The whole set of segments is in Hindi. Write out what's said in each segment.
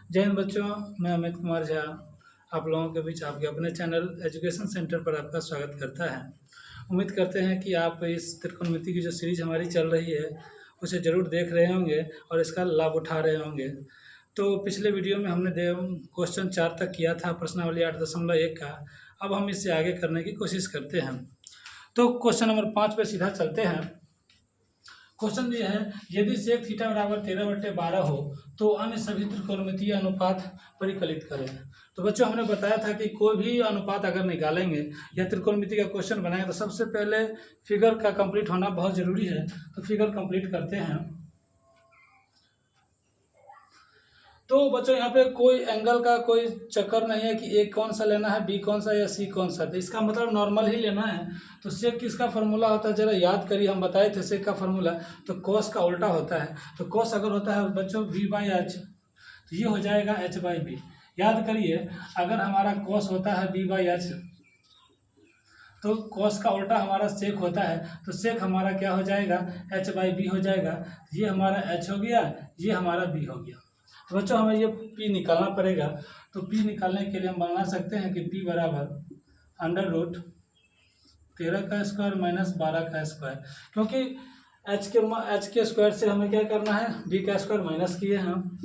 जय हिंद बच्चों, मैं अमित कुमार झा आप लोगों के बीच आपके अपने चैनल एजुकेशन सेंटर पर आपका स्वागत करता है। उम्मीद करते हैं कि आप इस त्रिकोणमिति की जो सीरीज हमारी चल रही है उसे ज़रूर देख रहे होंगे और इसका लाभ उठा रहे होंगे। तो पिछले वीडियो में हमने क्वेश्चन 4 तक किया था, प्रश्नावली 8.1 का। अब हम इससे आगे करने की कोशिश करते हैं। तो क्वेश्चन नंबर 5 पर सीधा चलते हैं। क्वेश्चन ये है, यदि सेक थीटा बराबर 13/12 हो तो अन्य सभी त्रिकोणमितीय अनुपात परिकलित करें। तो बच्चों, हमने बताया था कि कोई भी अनुपात अगर निकालेंगे या त्रिकोणमिति का क्वेश्चन बनाएंगे तो सबसे पहले फिगर का कंप्लीट होना बहुत ज़रूरी है। तो फिगर कंप्लीट करते हैं। तो बच्चों, यहाँ पे कोई एंगल का कोई चक्कर नहीं है कि ए कौन सा लेना है, बी कौन सा या सी कौन सा। तो इसका मतलब नॉर्मल ही लेना है। तो सेक किसका फार्मूला होता है, जरा याद करिए। हम बताए थे सेक का फार्मूला, तो कॉस का उल्टा होता है। तो कॉस अगर होता है बच्चों v/h, तो ये हो जाएगा h/b। याद करिए, अगर हमारा कॉस होता है v/h तो कॉस का उल्टा हमारा सेक होता है। तो सेक हमारा क्या हो जाएगा, h/b हो जाएगा। ये हमारा h हो गया, ये हमारा b हो गया। तो बच्चों, हमें ये p निकालना पड़ेगा। तो p निकालने के लिए हम बना सकते हैं कि p बराबर √13 का स्क्वायर माइनस 12 का स्क्वायर, क्योंकि h के स्क्वायर से हमें क्या करना है, b का स्क्वायर माइनस किए हैं हम।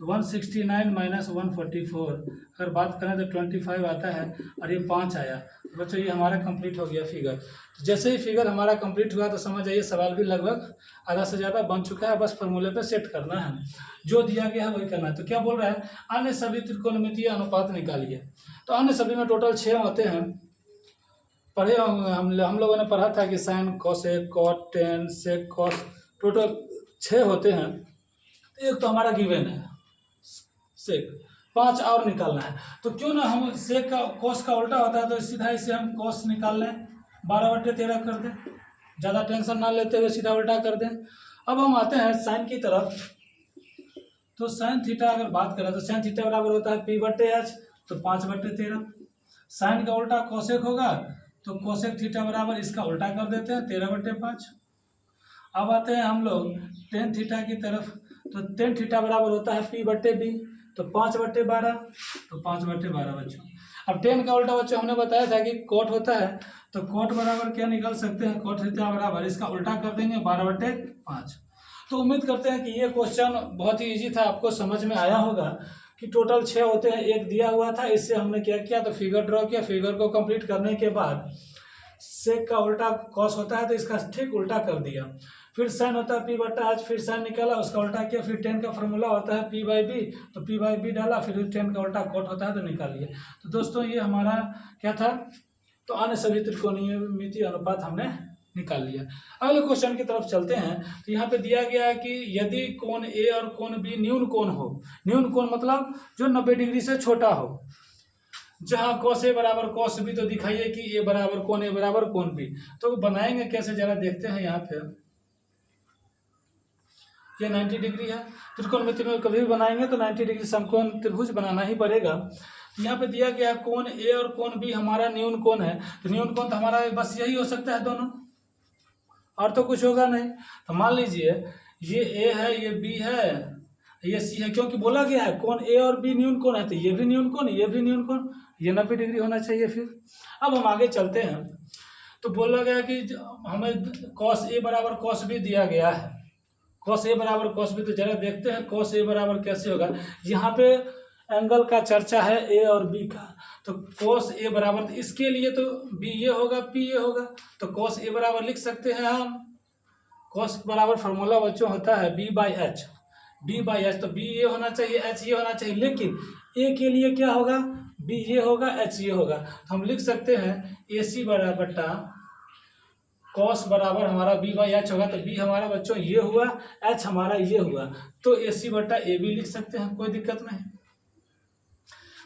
169 माइनस 144 अगर बात करें तो 25 आता है और ये 5 आया। तो बच्चों, ये हमारा कंप्लीट हो गया फिगर। तो जैसे ही फिगर हमारा कंप्लीट हुआ तो समझ आइए सवाल भी लगभग आधा से ज़्यादा बन चुका है। बस फॉर्मूले पे सेट करना है, जो दिया गया है वही करना है। तो क्या बोल रहा है, अन्य सभी त्रिकोणमितीय अनुपात निकालिए। तो अन्य सभी में टोटल 6 होते हैं। पढ़े हम लोगों ने पढ़ा था कि साइन, कोसेक, कॉट, टेन, सेक, कॉस, टोटल 6 होते हैं। एक तो हमारा गिवन है सेक, 5 और निकालना है। तो क्यों ना हम सेक का कॉस का उल्टा होता है तो सीधा इसे हम कॉस निकाल लें, 12/13 कर दें, ज़्यादा टेंशन ना लेते हुए सीधा उल्टा कर दें। अब हम आते हैं साइन की तरफ। तो साइन थीटा अगर बात करें तो साइन थीटा बराबर होता है p/h, तो 5/13। साइन का उल्टा कोसेक होगा, तो कोसेक थीटा बराबर इसका उल्टा कर देते हैं, 13/5। अब आते हैं हम लोग टेन थीटा की तरफ। तो टेन थीटा बराबर होता है p/b, तो 5/12, तो 5/12 बच्चों। अब टेन का उल्टा बच्चों हमने बताया था कि कोट होता है, तो कोट बराबर क्या निकाल सकते हैं, कोट थीटा बराबर इसका उल्टा कर देंगे, 12/5। तो उम्मीद करते हैं कि ये क्वेश्चन बहुत ही इजी था, आपको समझ में आया होगा कि टोटल 6 होते हैं। एक दिया हुआ था, इससे हमने क्या किया, तो फिगर ड्रॉ किया। फिगर को कंप्लीट करने के बाद सेक का उल्टा कॉस होता है तो इसका ठीक उल्टा कर दिया। फिर साइन होता है p/h, फिर साइन निकाला, उसका उल्टा किया। फिर टेन का फॉर्मूला होता है p/b, तो p/b डाला, फिर टेन का उल्टा कोट होता है तो निकाल लिया। तो दोस्तों, ये हमारा क्या था, तो अन्य सभी त्रिकोणमितीय अनुपात हमने निकाल लिया। अगले क्वेश्चन की तरफ चलते हैं। तो यहाँ पे दिया गया है कि यदि कोण ए और कोण बी न्यून कोण हो। न्यून कोण मतलब जो 90 डिग्री से छोटा हो। जहाँ cos a बराबर cos b, तो दिखाइए कि a बराबर कोण a बराबर कोण b। तो बनाएंगे कैसे, जरा देखते हैं। यहाँ पे ये 90 डिग्री है। त्रिकोणमिति में कभी भी बनाएंगे तो 90 डिग्री समकोण त्रिभुज बनाना ही पड़ेगा। यहाँ पे दिया गया कोण a और कोण b हमारा न्यून कोण है। तो न्यून कोण तो हमारा बस यही हो सकता है दोनों, और तो कुछ होगा नहीं। तो मान लीजिए ये a है, ये b है, ये c है, क्योंकि बोला गया है कोण a और b न्यून कोण है, तो ये भी न्यून कोण, ये भी न्यून कोण, ये 90 डिग्री होना चाहिए। फिर अब हम आगे चलते हैं। तो बोला गया कि हमें cos a बराबर cos b दिया गया है। cos a बराबर cos b, तो जरा देखते हैं cos a बराबर कैसे होगा। यहाँ पे एंगल का चर्चा है a और b का। तो cos a बराबर, तो इसके लिए तो b ये होगा, p ये होगा। तो cos a बराबर लिख सकते हैं हम, cos बराबर फार्मूला बच्चों होता है b/h। b/h, तो b ये होना चाहिए, h ये होना चाहिए। लेकिन a के लिए क्या होगा, b ये होगा, h ये होगा। तो हम लिख सकते हैं ac बराबर cos बराबर हमारा b/h होगा। तो b हमारा बच्चों ये हुआ, h हमारा ये हुआ, तो ac/ab लिख सकते हैं, कोई दिक्कत नहीं।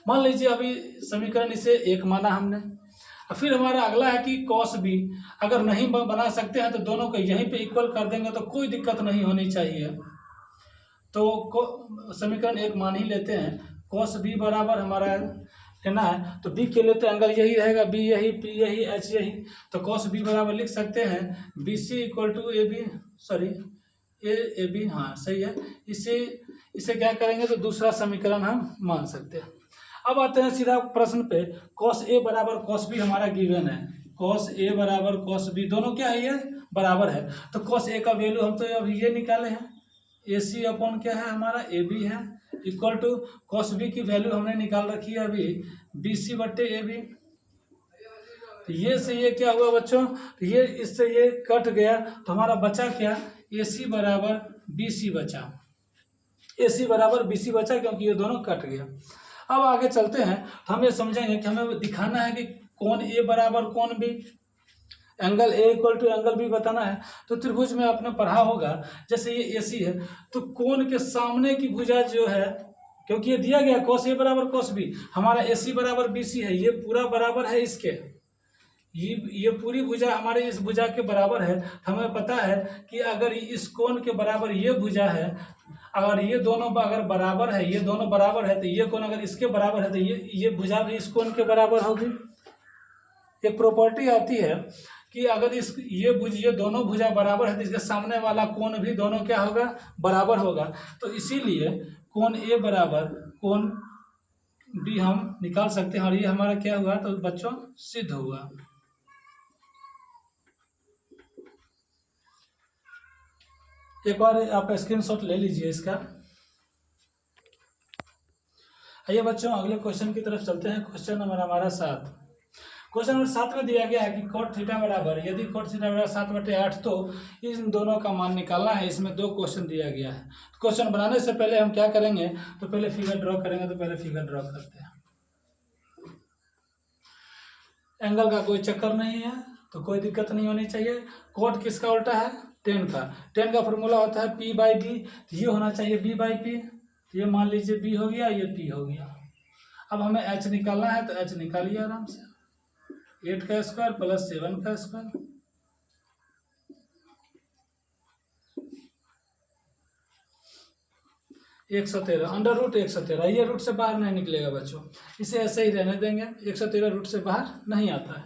मान लीजिए अभी समीकरण इसे 1 माना हमने। और फिर हमारा अगला है कि cos b अगर नहीं बना सकते हैं तो दोनों को यहीं पे इक्वल कर देंगे, तो कोई दिक्कत नहीं होनी चाहिए। तो समीकरण 1 मान ही लेते हैं। cos b बराबर हमारा लेना है, तो b के लिए तो एंगल यही रहेगा, b यही, p यही, h यही। तो cos b बराबर लिख सकते हैं bc = ab, sorry A B, हाँ सही है। इसे क्या करेंगे तो दूसरा समीकरण हम मान सकते हैं। अब आते हैं सीधा प्रश्न पे, कॉस ए बराबर कॉस बी हमारा गिवन है। कॉस ए बराबर कॉस बी, दोनों क्या है, ये बराबर है। तो कॉस ए का वैल्यू हम तो अभी ये निकाले हैं, ए सी अपॉन क्या है हमारा ए बी है, इक्वल टू कॉस बी की वैल्यू हमने निकाल रखी है अभी बी सी बट्टे ए बी। तो ये से ये क्या हुआ बच्चों, तो ये इससे ये कट गया, तो हमारा बचा क्या, ए सी बराबर बी सी बचा, ए सी बराबर बी सी बचा, क्योंकि ये दोनों कट गया। अब आगे चलते हैं, तो हम ये समझेंगे कि हमें दिखाना है कि कौन ए बराबर कौन B, angle A equal to angle B बताना है। तो त्रिभुज में आपने पढ़ा होगा, जैसे ये ए सी है तो कोण के सामने की भुजा जो है, क्योंकि ये दिया गया कॉस ए बराबर कॉस बी, हमारा ए सी बराबर बी सी है, ये पूरा बराबर है इसके, ये पूरी भुजा हमारे इस भुजा के बराबर है। हमें पता है कि अगर इस कोण के बराबर ये भुजा है, अगर ये दोनों अगर बराबर है, ये दोनों बराबर है, तो ये कोण अगर इसके बराबर है तो ये भुजा भी इस कोण के बराबर होगी। एक प्रॉपर्टी आती है कि अगर ये दोनों भुजा बराबर है तो इसके सामने वाला कोण भी दोनों क्या होगा, बराबर होगा। तो इसीलिए कोण ए बराबर कोण बी हम निकाल सकते हैं, और ये हमारा क्या हुआ तो बच्चों सिद्ध हुआ। एक बार आप स्क्रीनशॉट ले लीजिए इसका। आइए बच्चों अगले क्वेश्चन की तरफ चलते हैं। क्वेश्चन नंबर हमारा 7। क्वेश्चन नंबर 7 में दिया गया है कि cot थीटा बराबर, यदि cot थीटा बराबर 7/8, तो इन दोनों का मान निकालना है। इसमें 2 क्वेश्चन दिया गया है। क्वेश्चन बनाने से पहले हम क्या करेंगे, तो पहले फिगर ड्रॉ करेंगे। तो पहले फिगर ड्रॉ करते हैं। एंगल का कोई चक्कर नहीं है, तो कोई दिक्कत नहीं होनी चाहिए। cot किसका उल्टा है, tan का। tan का फॉर्मूला होता है p/b, तो ये होना चाहिए b/p। तो ये मान लीजिए b हो गया, ये p हो गया। अब हमें h निकालना है, तो h निकालिए आराम से। 8 का स्क्वायर प्लस 7 का स्क्वायर, एक 113 अंडर रूट 113। ये रूट से बाहर नहीं निकलेगा बच्चों, इसे ऐसे ही रहने देंगे। 113 रूट से बाहर नहीं आता है।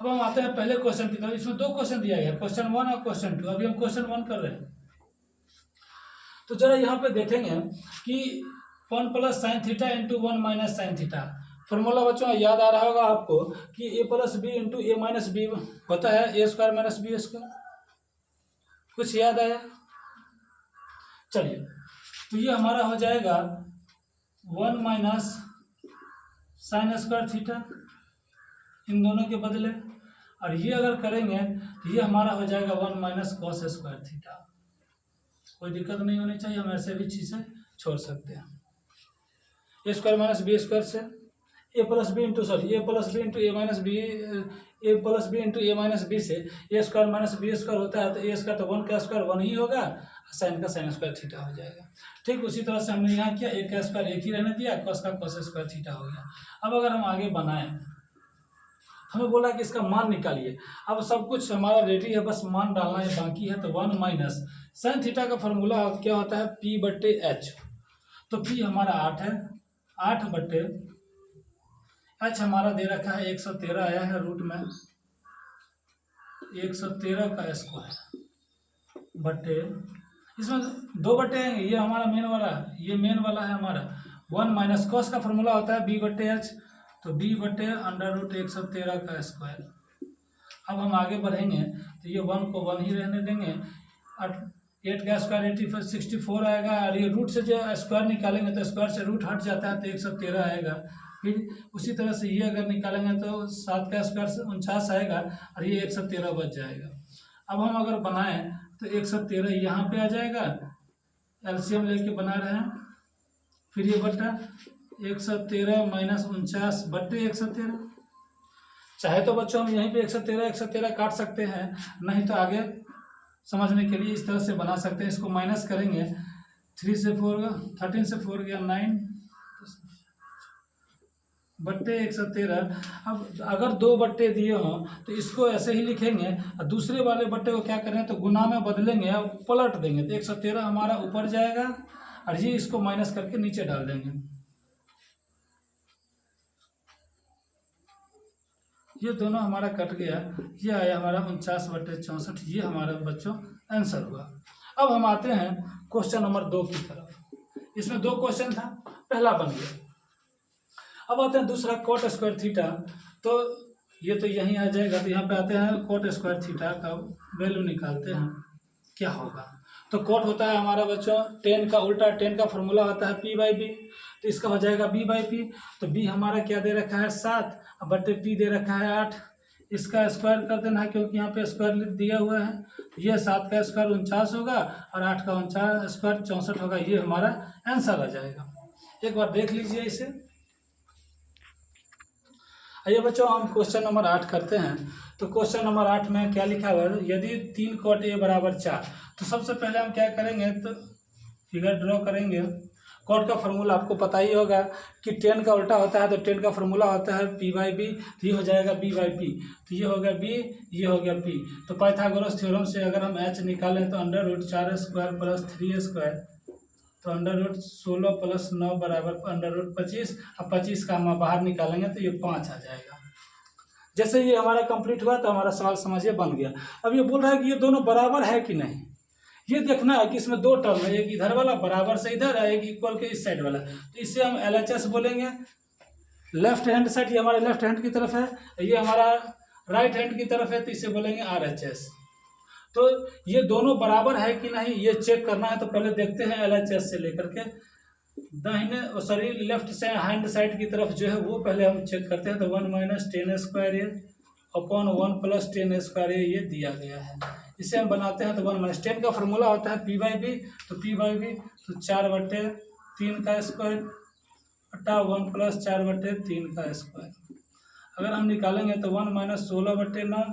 अब हम आते हैं पहले क्वेश्चन की तरफ। इसमें 2 क्वेश्चन दिया गया, क्वेश्चन 1 और क्वेश्चन 2। अभी हम क्वेश्चन 1 कर रहे हैं। तो जरा यहाँ पे देखेंगे कि 1 + sin theta into 1 - sin theta. Formula बच्चों याद आ रहा होगा आपको कि a + b into a - b होता है a² - b²। कुछ याद आया? चलिए, तो ये हमारा हो जाएगा 1 - sin² थीटा इन दोनों के बदले, और ये अगर करेंगे तो ये हमारा हो जाएगा 1 - cos² थीटा। कोई दिक्कत नहीं होनी चाहिए, हम ऐसे भी चीज़ें छोड़ सकते हैं। a² - b² से a + b into a + b into a - b से a² - b² होता है, तो a² तो 1 का स्क्वायर 1 ही होगा, साइन का sin² थीटा हो जाएगा। ठीक उसी तरह से हमने यहाँ किया, 1 का स्क्वायर 1 ही रहने दिया, cos का cos² थीटा हो गया। अब अगर हम आगे बनाएं, हमें बोला कि इसका मान निकालिए। अब सब कुछ हमारा रेडी है, बस मान डालना है बाकी है। तो 1 - sin थीटा का फॉर्मूला क्या होता है, p/h। तो p हमारा 8 है, 8/h हमारा दे रखा है 113 आया है रूट में 113 का स्क्वायर बट्टे, इसमें 2 बट्टे आएंगे। ये हमारा मेन वाला, ये मेन वाला है हमारा 1 - cos का फॉर्मूला होता है b/h, तो b/√113 का स्क्वायर। अब हम आगे बढ़ेंगे तो ये 1 को 1 ही रहने देंगे, और 8 का स्क्वायर 64 आएगा, और ये रूट से जो स्क्वायर निकालेंगे तो स्क्वायर से रूट हट जाता है तो 113 आएगा। फिर उसी तरह से ये अगर निकालेंगे तो 7 का स्क्वायर 49 आएगा, और ये 113 बच जाएगा। अब हम अगर बनाएं तो 113 यहाँ पे आ जाएगा, एलसीएम लेके बना रहे हैं। फिर ये बट्टा 113 - 49 बट्टे 113। चाहे तो बच्चों हम यहीं पे 113 काट सकते हैं, नहीं तो आगे समझने के लिए इस तरह से बना सकते हैं। इसको माइनस करेंगे, 3 से 4 13 से 4 गया 9 बट्टे 113। अब अगर 2 बट्टे दिए हों तो इसको ऐसे ही लिखेंगे, और दूसरे वाले बट्टे को क्या करें तो गुना में बदलेंगे और पलट देंगे, तो 113 हमारा ऊपर जाएगा, और ये इसको माइनस करके नीचे डाल देंगे। ये दोनों हमारा कट गया, ये आया हमारा 49/64। ये हमारा बच्चों आंसर हुआ। अब हम आते हैं क्वेश्चन नंबर 2 की तरफ। इसमें 2 क्वेश्चन था, पहला बन गया। अब आते हैं दूसरा, कोट स्क्वायर थीटा। तो ये तो यहीं आ जाएगा, तो यहाँ पे आते हैं कोट स्क्वायर थीटा का वैल्यू निकालते हैं क्या होगा। तो कोट होता है हमारा बच्चों टेन का उल्टा, टेन का फॉर्मूला होता है p/b, तो इसका हो जाएगा b/p। तो b हमारा क्या दे रखा है 7 बटे p दे रखा है 8। इसका स्क्वायर कर देना है क्योंकि यहाँ पे स्क्वायर दिया हुआ है। तो ये 7 का स्क्वायर 49 होगा और 8 का 49 स्क्वायर 64 होगा। ये हमारा आंसर आ जाएगा। एक बार देख लीजिए इसे। आइए बच्चों हम क्वेश्चन नंबर 8 करते हैं। तो क्वेश्चन नंबर 8 में क्या लिखा हुआ है, यदि 3 cot a बराबर 4। तो सबसे पहले हम क्या करेंगे, तो फिगर ड्रॉ करेंगे। कॉट का फॉर्मूला आपको पता ही होगा कि 10 का उल्टा होता है, तो 10 का फॉर्मूला होता है p/b, तो ये हो जाएगा b/p। तो ये हो गया b, ये हो गया p। तो पाइथागोरस थ्योरम से अगर हम h निकालें तो √4² + 3² तो √16 + 9 बराबर √25। अब 25 का हम बाहर निकालेंगे तो ये 5 आ जाएगा। जैसे ये हमारा कंप्लीट हुआ तो हमारा सवाल समझिए बन गया। अब ये बोल रहा है कि ये दोनों बराबर है कि नहीं, ये देखना है कि इसमें 2 टर्म है, एक इधर वाला बराबर से इधर है, एक इक्वल के इस साइड वाला। तो इससे हम LHS बोलेंगे। लेफ्ट हैंड साइड ये हमारे लेफ्ट हैंड की तरफ है, ये हमारा राइट हैंड की तरफ है, तो इसे बोलेंगे RHS। तो ये दोनों बराबर है कि नहीं ये चेक करना है। तो पहले देखते हैं LHS से लेकर के दाहिने लेफ्ट से हैंड साइड की तरफ जो है वो पहले हम चेक करते हैं। तो 1 - 10² अपॉन 1 + 10² ये दिया गया है। इसे हम बनाते हैं तो 1 - 10 का फॉर्मूला होता है p/b। तो p/b तो 4/3 का स्क्वायर बटा 1 + 4/3 का स्क्वायर। अगर हम निकालेंगे तो 1 - 16/9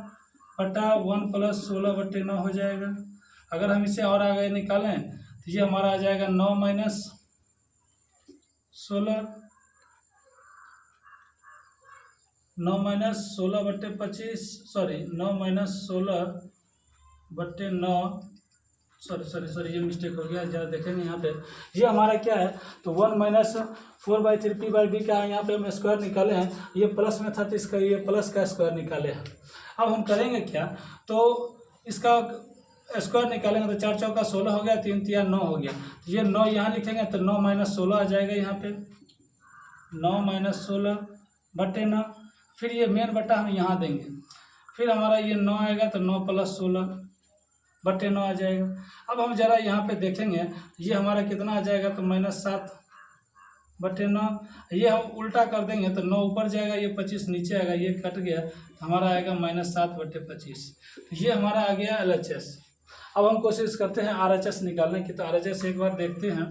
बटा 1 + 16/9 हो जाएगा। अगर हम इसे और आगे निकालें तो ये हमारा आ जाएगा 9 - 16 बटे 25 सॉरी 9 - 16/9 सॉरी ये मिस्टेक हो गया, जरा देखेंगे यहाँ पे। ये हमारा क्या है, तो 1 - 4/3 p/b का यहाँ पे हम स्क्वायर निकाले हैं। ये प्लस में था तो इसका ये प्लस का स्क्वायर निकाले हैं। अब हम करेंगे क्या, तो इसका स्क्वायर निकालेंगे तो 4 × 4 = 16 हो गया, 3 × 3 = 9 हो गया। तो ये 9 यहाँ लिखेंगे तो 9 - 16 आ जाएगा यहाँ पे, 9 - 16/9। फिर ये मेन बटा हम यहाँ देंगे, फिर हमारा ये 9 आएगा तो 9 + 16/9 आ जाएगा। अब हम जरा यहाँ पे देखेंगे ये हमारा कितना आ जाएगा, तो -7/9। ये हम उल्टा कर देंगे तो 9 ऊपर जाएगा, ये 25 नीचे आएगा, ये कट गया तो हमारा आएगा -7/25। तो ये हमारा आ गया LHS। अब हम कोशिश करते हैं RHS निकालने की। तो RHS एक बार देखते हैं।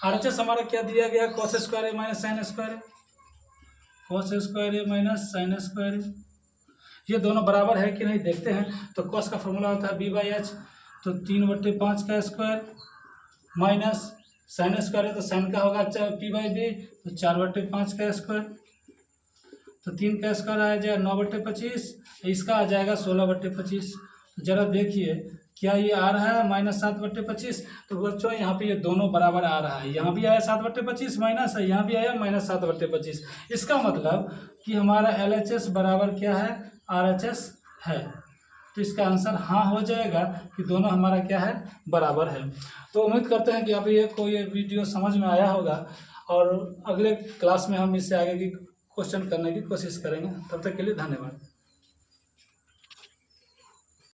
RHS हमारा क्या दिया गया, cos² - sin², cos² - sin²। ये दोनों बराबर है कि नहीं देखते हैं। तो cos का फॉर्मूला होता है b/h, तो 3/5 का स्क्वायर माइनस sin² है तो sin का होगा p/b, तो 4/5 का स्क्वायर। तो 3 का स्क्वायर आ जाएगा 9/25, इसका आ जाएगा 16/25। जरा देखिए क्या ये आ रहा है -7/25। तो बच्चों यहाँ पे ये दोनों बराबर आ रहा है, यहाँ भी आया 7/25 माइनस है, यहाँ भी आया -7/25। इसका मतलब कि हमारा LHS बराबर क्या है, RHS है। तो इसका आंसर हाँ हो जाएगा कि दोनों हमारा क्या है, बराबर है। तो उम्मीद करते हैं कि अभी ये वीडियो समझ में आया होगा और अगले क्लास में हम इससे आगे की क्वेश्चन करने की कोशिश करेंगे। तब तक के लिए धन्यवाद।